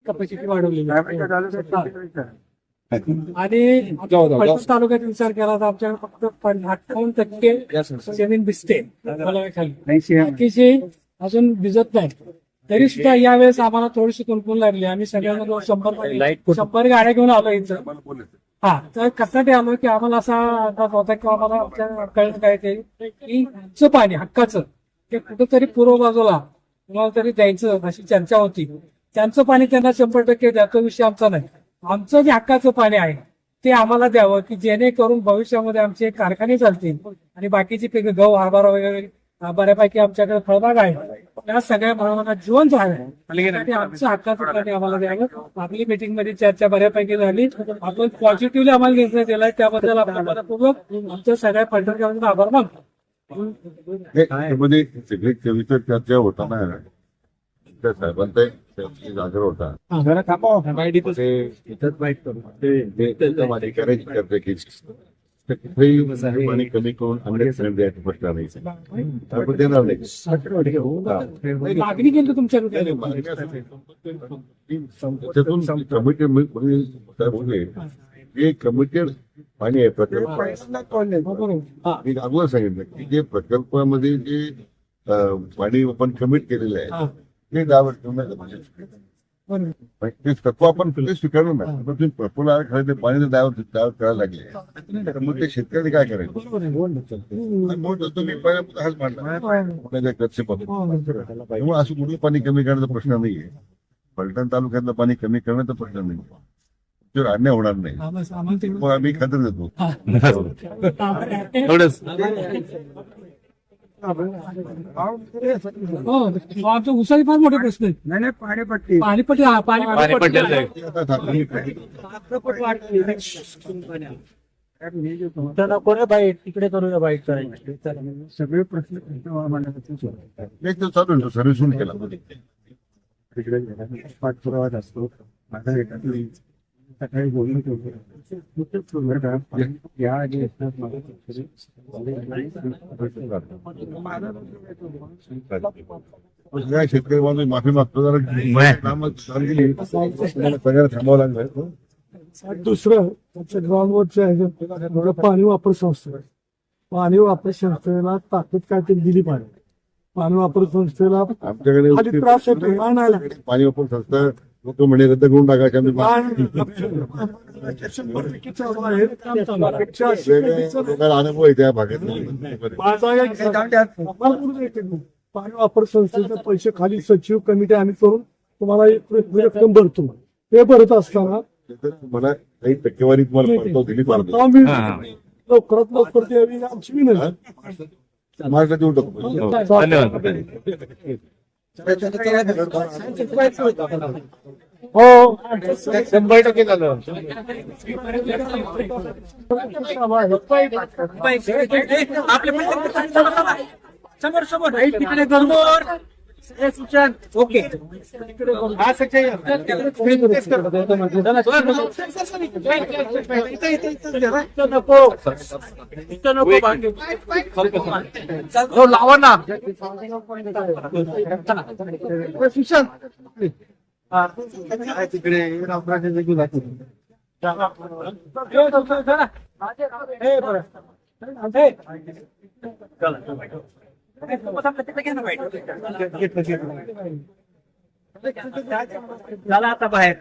Capacity वाढवलेली आहे. आणि फलटण तालुक्यात विचार केला तर आमच्याकडे फक्त 58% जमीन भिजते खाली, बाकीची अजून भिजत नाही. तरी सुद्धा यावेळेस आम्हाला थोडीशी कुणकुण लागली. आम्ही सगळ्यांना 100 गाड्या घेऊन आलो इथं. हा, तर कशासाठी आलो की आम्हाला असा अंदाज होता की आम्हाला आमच्या कळलं काय ते की आमचं पाणी हक्काचं ते कुठंतरी पूर्व बाजूला कुणाला तरी द्यायचं अशी चर्चा होती. त्यांचं पाणी त्यांना 100% द्यायचा विषय आमचा नाही. आमचं जे हक्काचं पाणी आहे ते आम्हाला द्यावं की जेणेकरून भविष्यामध्ये आमचे कारखाने चालतील आणि बाकीची पिकं गहू हरभरा वगैरे बऱ्यापैकी आमच्याकडे फळबाग आहे, त्या सगळ्या भावांना जीवन झालं. आमचं हक्काचं पाणी आम्हाला द्यावं. आपली मीटिंग मध्ये चर्चा बऱ्यापैकी झाली. आपण पॉझिटिव्हली आम्हाला निर्णय दिलाय, त्याबद्दल आपण मनपूर्वक आमच्या सगळ्या फलटणकरांचा आभार मानतो. त्यामध्ये सगळी कविता चर्चा होताना त्या साहेबांचा जागर होता चर्चा केली. पाणी कमी करून द्यायचं प्रश्न नाही. मागणी केली तुमच्याकडे त्याच्यातून कमिटेड पाणी आहे प्रकल्प. मी अगोदर सांगितलं की जे प्रकल्पामध्ये जे पाणी आपण कमिट केलेलं आहे ते डायव्हर्ट ते तत्व आपण स्वीकारलं ना. तुम्ही प्रफुल्ल खाली पाणी जर डायव्हर्ट करायला लागले तर मग ते शेतकऱ्यांनी काय करायचं. तुम्ही पहिल्या हाच मांडला त्यामुळे असं कुठलं पाणी कमी करण्याचा प्रश्न नाहीये. फलटण तालुक्यातलं पाणी कमी करण्याचा प्रश्न नाही. त्याच्यावर अन्याय होणार नाही. मग आम्ही खात्री देतो. आमच्या उसाचे फार मोठे प्रश्न आहेत. नाही पाणीपट्टी कोणा बाईट तिकडे करूया बाईट सगळे प्रश्न चालू सर्व्हिसून केला तिकडे पाठपुरावा असतो. सकाळी बोलणं या शेतकरी बांधव माफी मागतो. जरा सगळ्याला थांबावं लागलं. दुसरं आमच्या ग्राउंडवरच्या ह्याच्यात पाणी वापर संस्था, पाणी वापर संस्थेला ताकीद काय ते दिली पाहिजे. पाणी वापर संस्थेला आमच्याकडे त्रास होतो पाणी वापर संस्था लोक म्हणे रद्द करून टाकायचे. अनुभव आहे त्या भागात. पाणी वापर संस्थेचे पैसे खाली सचिव कमिटी आम्ही करून तुम्हाला एक रक्कम भरतो. ते भरत असताना मला काही टक्केवारी तुम्हाला परतावा दिली पाहिजे. लवकरात लवकर द्यावी आमची विनंती. महाराष्ट्र देऊन टाकतो. हो 100% झालं. समोर समोर तिकडे समोर सूचन ओके. लावा ना सूचन तिकडे झाला आता बाहेर.